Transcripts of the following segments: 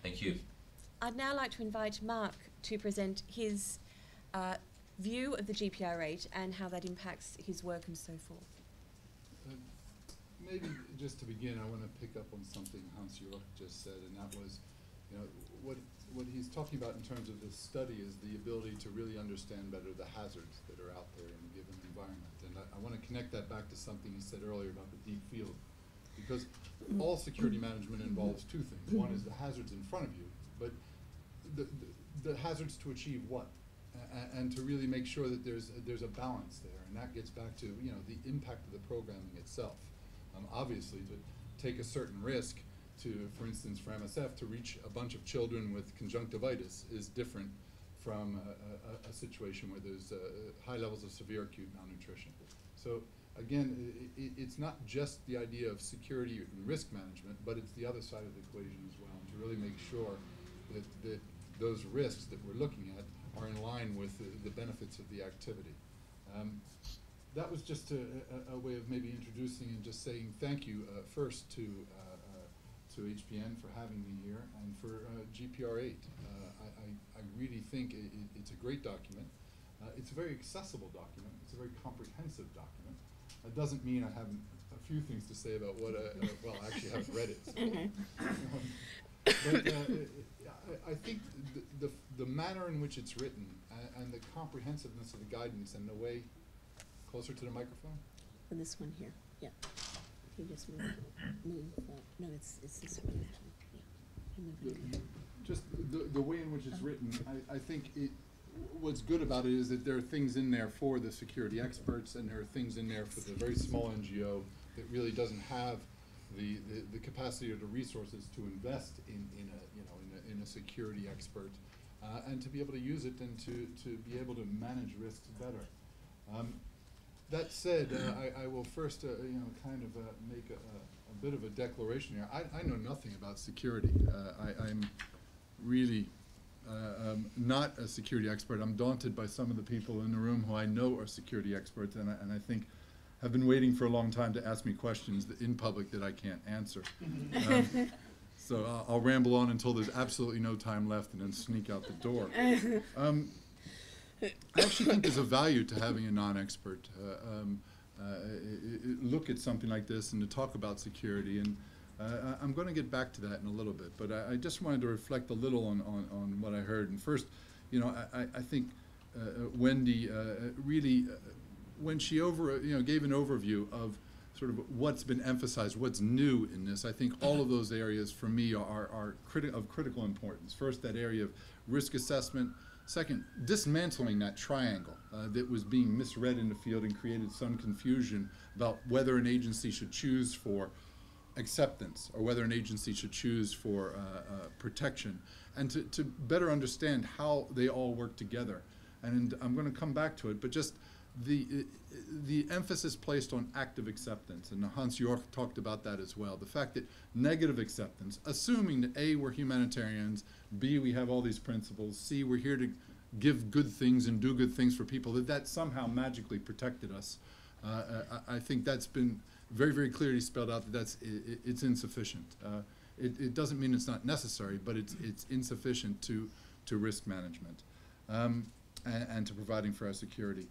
Thank you. I'd now like to invite Marc to present his view of the GPR rate and how that impacts his work and so forth. Maybe just to begin, I want to pick up on something Hans-Jörg just said, and that was, you know, what he's talking about in terms of this study is the ability to really understand better the hazards that are out there in a given environment. And I want to connect that back to something he said earlier about the deep field, because all security management involves two things. One is the hazards in front of you, but the hazards to achieve what? And to really make sure that there's a balance there, and that gets back to, you know, the impact of the programming itself. Obviously, to take a certain risk to, for instance, for MSF, to reach a bunch of children with conjunctivitis is different from a situation where there's high levels of severe acute malnutrition. So again, it's not just the idea of security and risk management, but it's the other side of the equation as well, and to really make sure that those risks that we're looking at are in line with the benefits of the activity. That was just a way of maybe introducing and just saying thank you first to HPN for having me here, and for GPR8. I really think it's a great document. It's a very accessible document. It's a very comprehensive document. It doesn't mean I haven't a few things to say about what well, I actually haven't read it. So. But I think the manner in which it's written and the comprehensiveness of the guidance and the way, closer to the microphone? And this one here, yeah. You just move no, it's this one. Yeah. Just the way in which it's written, I think what's good about it is that there are things in there for the security experts, and there are things in there for the very small NGO that really doesn't have the capacity or the resources to invest in a security expert, and to be able to use it and to be able to manage risks better. That said, I will first kind of make a bit of a declaration here. I know nothing about security. I'm really not a security expert. I'm daunted by some of the people in the room who I know are security experts, and I think have been waiting for a long time to ask me questions in public that I can't answer. So I'll ramble on until there's absolutely no time left, and then sneak out the door. I actually think there's a value to having a non-expert look at something like this and to talk about security, and I'm going to get back to that in a little bit, but I just wanted to reflect a little on what I heard. And first, you know, I think Wendy really, when she gave an overview of sort of what's been emphasized, what's new in this, I think all of those areas for me are of critical importance. First, that area of risk assessment. Second, dismantling that triangle that was being misread in the field and created some confusion about whether an agency should choose for acceptance or whether an agency should choose for protection, and to better understand how they all work together. And I'm going to come back to it, but just the emphasis placed on active acceptance, and Hans-Jörg talked about that as well. The fact that negative acceptance, assuming that A, we're humanitarians, B, we have all these principles, C, we're here to give good things and do good things for people, that somehow magically protected us. I think that's been very, very clearly spelled out that it's insufficient. It doesn't mean it's not necessary, but it's insufficient to risk management and to providing for our security.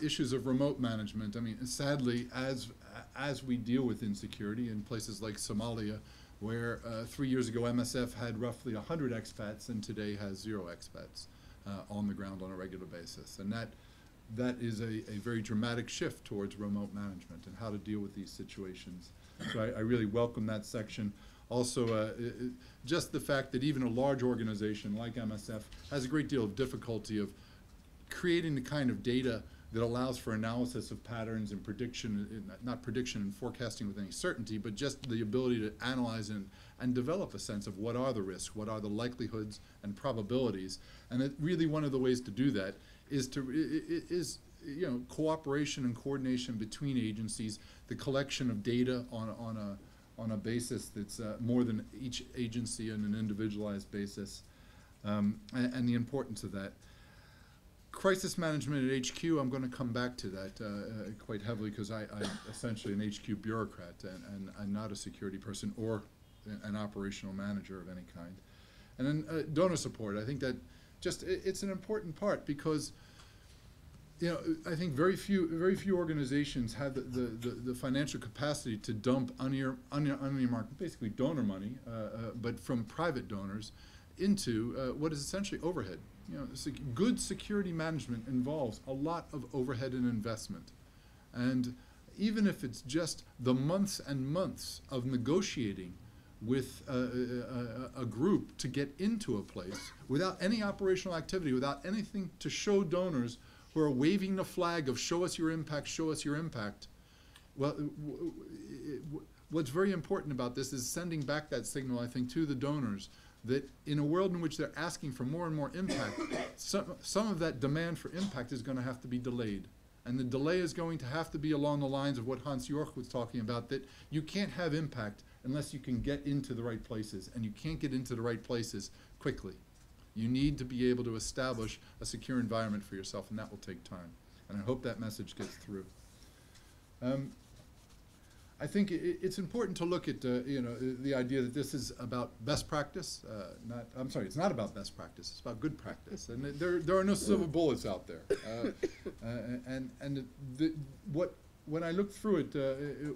Issues of remote management. I mean, sadly, as we deal with insecurity in places like Somalia, where 3 years ago MSF had roughly 100 expats and today has 0 expats on the ground on a regular basis. And that is a very dramatic shift towards remote management and how to deal with these situations. So I really welcome that section. Also, just the fact that even a large organization like MSF has a great deal of difficulty of creating the kind of data that allows for analysis of patterns and prediction, not prediction and forecasting with any certainty, but just the ability to analyze and develop a sense of what are the risks, what are the likelihoods and probabilities. And really one of the ways to do that is cooperation and coordination between agencies, the collection of data on a basis that's more than each agency on an individualized basis, and the importance of that. Crisis management at HQ, I'm going to come back to that quite heavily, because I'm essentially an HQ bureaucrat and I'm not a security person or an operational manager of any kind. And then donor support. I think that it's an important part because, you know, I think very few organizations have the financial capacity to dump unearmarked, basically donor money, but from private donors, into what is essentially overhead. You know, good security management involves a lot of overhead and investment, and even if it's just the months and months of negotiating with a group to get into a place without any operational activity, without anything to show donors who are waving the flag of show us your impact, show us your impact. Well, what's very important about this is sending back that signal, I think, to the donors that in a world in which they're asking for more and more impact, some of that demand for impact is going to have to be delayed. And the delay is going to have to be along the lines of what Hans-Jörg was talking about, that you can't have impact unless you can get into the right places, and you can't get into the right places quickly. You need to be able to establish a secure environment for yourself, and that will take time. And I hope that message gets through. I think it's important to look at you know, the idea that this is about best practice. It's not about best practice. It's about good practice. And there are no silver bullets out there. When I look through it,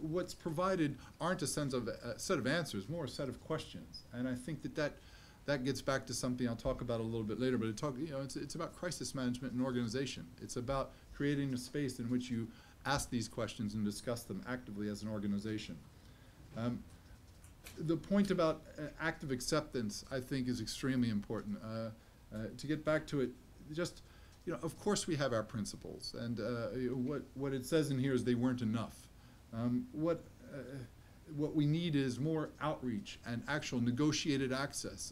what's provided aren't a set of answers, more a set of questions. And I think that gets back to something I'll talk about a little bit later. But it's about crisis management and organization. It's about creating a space in which you ask these questions and discuss them actively as an organization. The point about active acceptance, I think, is extremely important. To get back to it, just, you know, of course we have our principles, and what it says in here is they weren't enough. What we need is more outreach and actual negotiated access.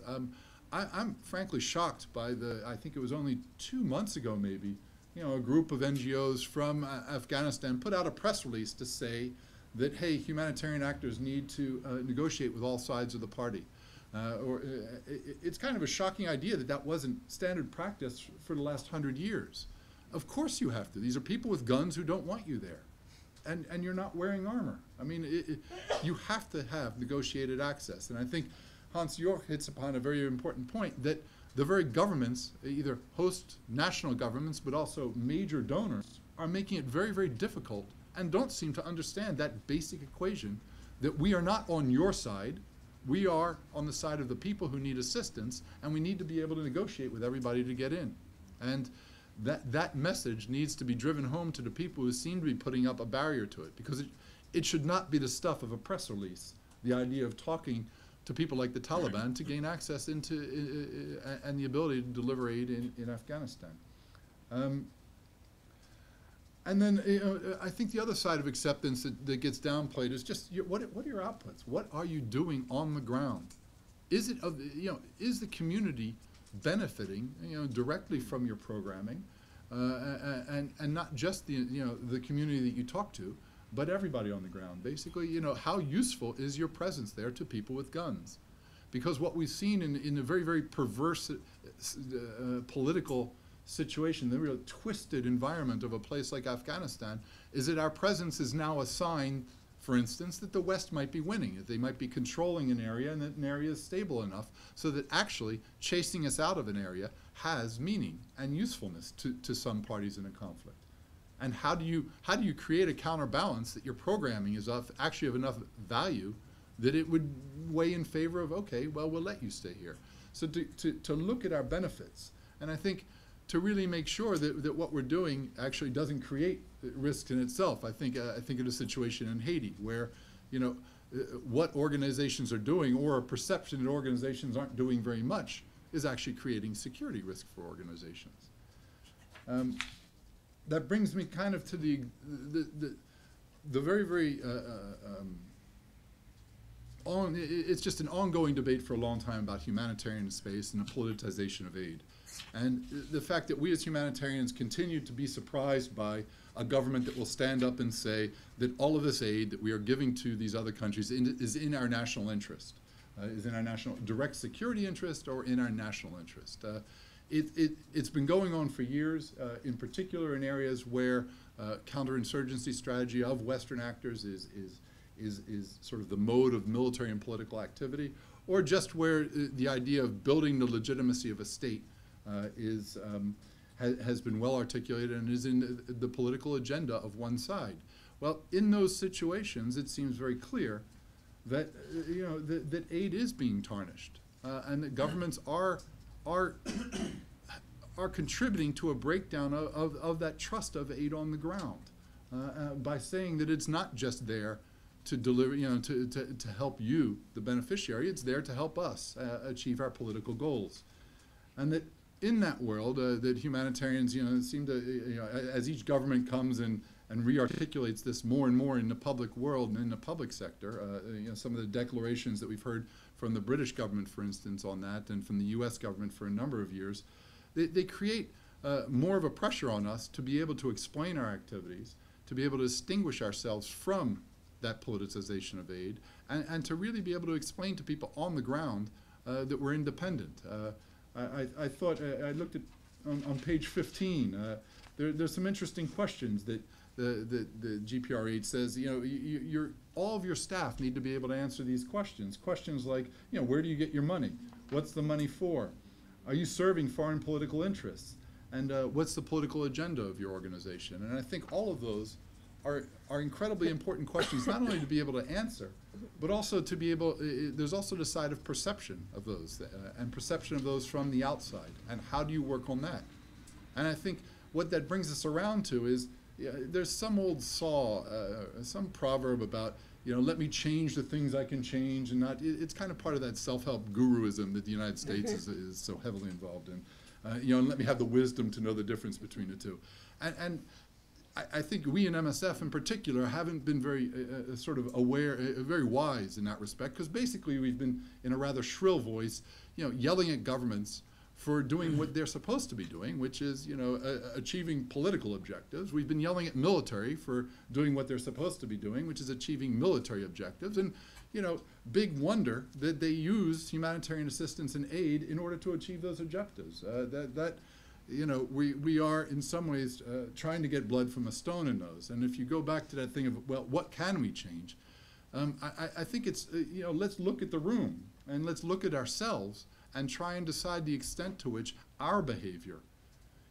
I'm frankly shocked by I think it was only 2 months ago maybe, you know, a group of NGOs from Afghanistan put out a press release to say that, hey, humanitarian actors need to negotiate with all sides of the party. It's kind of a shocking idea that wasn't standard practice for the last 100 years. Of course you have to. These are people with guns who don't want you there. And you're not wearing armor. I mean, you have to have negotiated access. And I think Hans-Jörg hits upon a very important point, that the very governments, either host national governments, but also major donors, are making it very, very difficult and don't seem to understand that basic equation that we are not on your side, we are on the side of the people who need assistance, and we need to be able to negotiate with everybody to get in. And that message needs to be driven home to the people who seem to be putting up a barrier to it, because it should not be the stuff of a press release, the idea of talking to people like the Taliban to gain access into and the ability to deliver aid in Afghanistan. And then I think the other side of acceptance that gets downplayed is just what are your outputs? What are you doing on the ground? Is it is the community benefiting directly from your programming, and not just the community that you talk to, but everybody on the ground. Basically, how useful is your presence there to people with guns? Because what we've seen in a very, very perverse political situation, the real twisted environment of a place like Afghanistan, is that our presence is now a sign, for instance, that the West might be winning, that they might be controlling an area, and that an area is stable enough so that actually chasing us out of an area has meaning and usefulness to some parties in a conflict. And how do you create a counterbalance that your programming is actually of enough value that it would weigh in favor of, okay, well, we'll let you stay here. So to look at our benefits, and I think to really make sure that what we're doing actually doesn't create risk in itself. I think of a situation in Haiti where, what organizations are doing, or a perception that organizations aren't doing very much, is actually creating security risk for organizations. That brings me kind of to the very, very it's just an ongoing debate for a long time about humanitarian space and the politicization of aid. And the fact that we as humanitarians continue to be surprised by a government that will stand up and say that all of this aid that we are giving to these other countries is in our national interest, is in our national direct security interest, or in our national interest. It's been going on for years, in particular in areas where counterinsurgency strategy of Western actors is sort of the mode of military and political activity, or just where the idea of building the legitimacy of a state has been well articulated and is in the political agenda of one side. Well, in those situations, it seems very clear that that aid is being tarnished, and that governments are contributing to a breakdown of that trust of aid on the ground by saying that it's not just there to deliver, to help you, the beneficiary. It's there to help us achieve our political goals, and that in that world, that humanitarians, seem to, as each government comes and re-articulates this more and more in the public world and in the public sector, some of the declarations that we've heard from the British government, for instance, on that, and from the U.S. government for a number of years, they create more of a pressure on us to be able to explain our activities, to be able to distinguish ourselves from that politicization of aid, and to really be able to explain to people on the ground that we're independent. I thought, I looked at on page 15, there's some interesting questions that the GPR8 says, all of your staff need to be able to answer these questions. Questions like, where do you get your money? What's the money for? Are you serving foreign political interests? And what's the political agenda of your organization? And I think all of those are incredibly important questions, not only to be able to answer, but also to be able, there's also the side of perception of those, and perception of those from the outside, and how do you work on that? And I think what that brings us around to is, there's some old saw, some proverb about, let me change the things I can change, and not, it's kind of part of that self-help guruism that the United States is so heavily involved in. And let me have the wisdom to know the difference between the two. And I think we in MSF in particular haven't been very sort of aware, very wise in that respect, because basically we've been in a rather shrill voice, yelling at governments for doing what they're supposed to be doing, which is, achieving political objectives. We've been yelling at military for doing what they're supposed to be doing, which is achieving military objectives. And, big wonder that they use humanitarian assistance and aid in order to achieve those objectives. We are in some ways trying to get blood from a stone in those. And if you go back to that thing of, well, what can we change? I think it's, let's look at the room and let's look at ourselves and try and decide the extent to which our behavior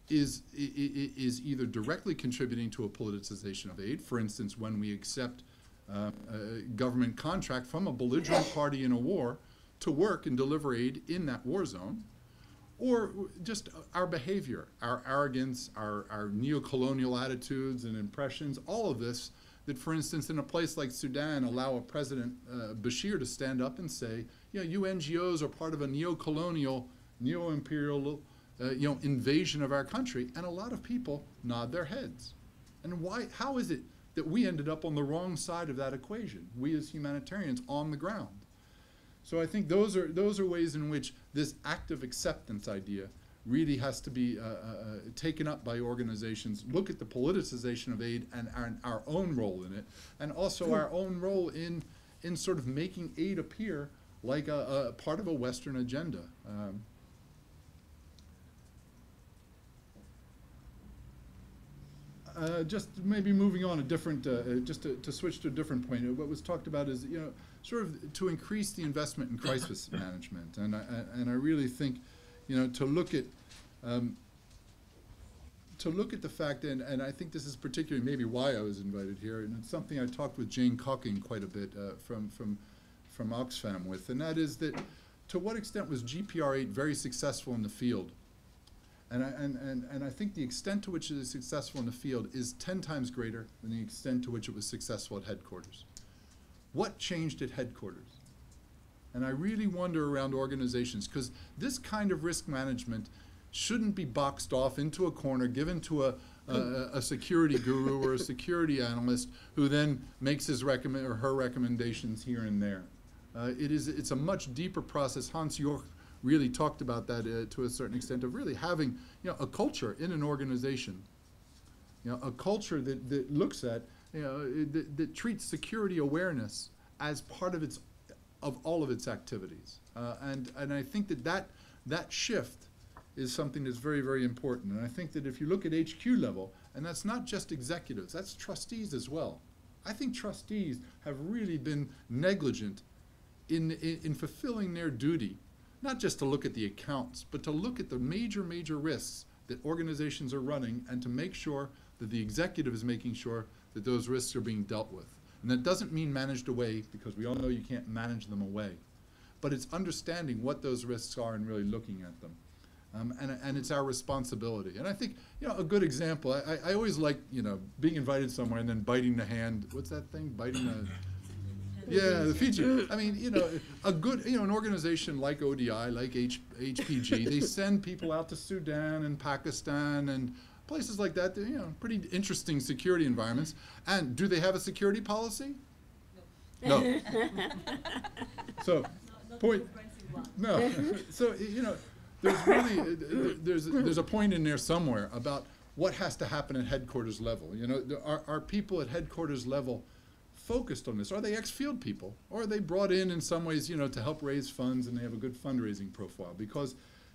is either directly contributing to a politicization of aid, for instance, when we accept a government contract from a belligerent party in a war to work and deliver aid in that war zone, or just our behavior, our arrogance, our neo-colonial attitudes and impressions, all of this that, for instance, in a place like Sudan, allow a President Bashir to stand up and say, you NGOs are part of a neo-colonial, neo-imperial, invasion of our country, and a lot of people nod their heads. And why? How is it that we ended up on the wrong side of that equation, we as humanitarians on the ground? So I think those are ways in which this active acceptance idea really has to be taken up by organizations. Look at the politicization of aid and our own role in it, and also our own role in sort of making aid appear like a part of a Western agenda. Just maybe moving on a different, just to switch to a different point. What was talked about is, sort of to increase the investment in crisis management, and I really think, to look at the fact, and I think this is particularly maybe why I was invited here, and it's something I talked with Jane Cocking quite a bit from Oxfam with, and that is that to what extent was GPR8 very successful in the field? And I think the extent to which it is successful in the field is 10 times greater than the extent to which it was successful at headquarters. What changed at headquarters? And I really wonder around organizations, because this kind of risk management shouldn't be boxed off into a corner, given to a security guru or a security analyst who then makes his her recommendations here and there. It's a much deeper process. Hans Jorch really talked about that to a certain extent, of really having a culture in an organization, a culture that looks at, that treats security awareness as part of all of its activities, and I think that shift is something that's very, very important. And I think that if you look at HQ level, and that's not just executives, that's trustees as well. I think trustees have really been negligent in fulfilling their duty, not just to look at the accounts, but to look at the major risks that organizations are running and to make sure that the executive is making sure that those risks are being dealt with. And that doesn't mean managed away, because we all know you can't manage them away. But it's understanding what those risks are and really looking at them. And it's our responsibility. And I think, you know, a good example, I always like, you know, being invited somewhere and then biting the hand. What's that thing? Biting the... Yeah, the feature. I mean, you know, a good, you know, an organization like ODI, like HPG, they send people out to Sudan and Pakistan and places like that, you know, pretty interesting security environments. And do they have a security policy? No. So, point, no. So, you know, there's really, there's a point in there somewhere about what has to happen at headquarters level. You know, are people at headquarters level focused on this? Are they ex-field people? Or are they brought in some ways, you know, to help raise funds and they have a good fundraising profile? Because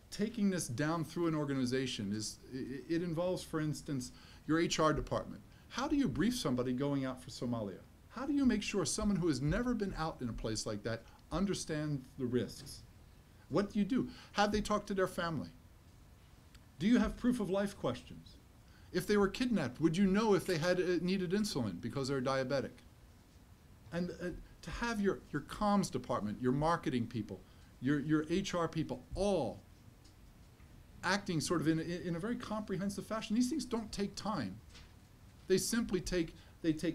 taking this down through an organization it involves, for instance, your HR department. How do you brief somebody going out for Somalia? How do you make sure someone who has never been out in a place like that understands the risks? What do you do? Have they talked to their family? Do you have proof of life questions? If they were kidnapped, would you know if they had needed insulin because they're diabetic? And to have your comms department, your marketing people, your HR people all acting sort of in a very comprehensive fashion. These things don't take time. They simply take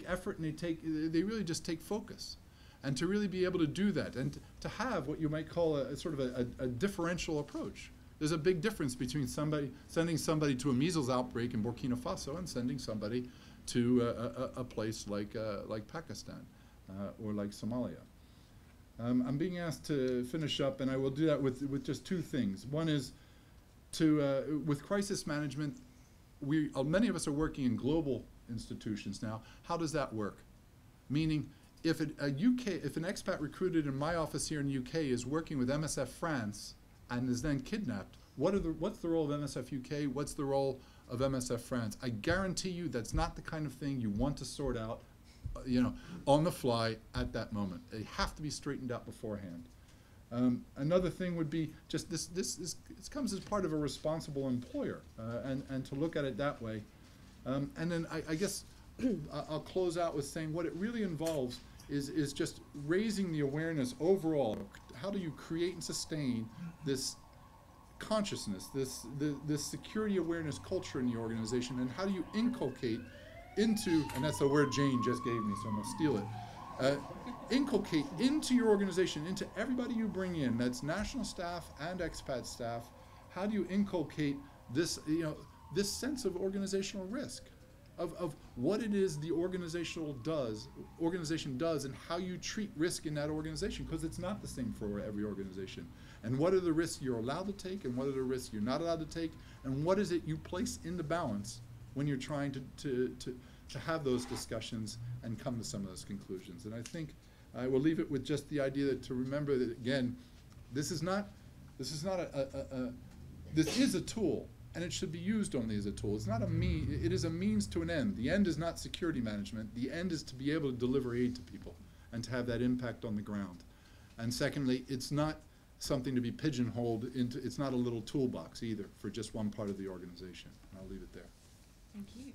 effort, and they really just take focus. And to really be able to do that, and to have what you might call a sort of a differential approach. There's a big difference between sending somebody to a measles outbreak in Burkina Faso and sending somebody to a place like Pakistan or like Somalia. I'm being asked to finish up, and I will do that with just two things. One is with crisis management, many of us are working in global institutions now. How does that work? Meaning, if an expat recruited in my office here in the UK is working with MSF France and is then kidnapped, what's the role of MSF UK? What's the role of MSF France? I guarantee you that's not the kind of thing you want to sort out, you know, on the fly at that moment. They have to be straightened out beforehand. Another thing would be just this comes as part of a responsible employer, and to look at it that way. And then I guess I'll close out with saying what it really involves is just raising the awareness overall. How do you create and sustain this consciousness, this security awareness culture in the organization, and how do you inculcate into, and that's the word Jane just gave me, so I'm gonna steal it, inculcate into your organization, into everybody you bring in, that's national staff and expat staff, how do you inculcate this, you know, this sense of organizational risk, of what it is the organization does and how you treat risk in that organization, because it's not the same for every organization. And what are the risks you're allowed to take, and what are the risks you're not allowed to take, and what is it you place in the balance when you're trying to have those discussions and come to some of those conclusions. And I think I will leave it with just the idea that to remember that, again, this is a tool, and it should be used only as a tool. It's not it is a means to an end. The end is not security management. The end is to be able to deliver aid to people and to have that impact on the ground. And secondly, it's not something to be pigeonholed into, it's not a little toolbox either for just one part of the organization. I'll leave it there. Thank you.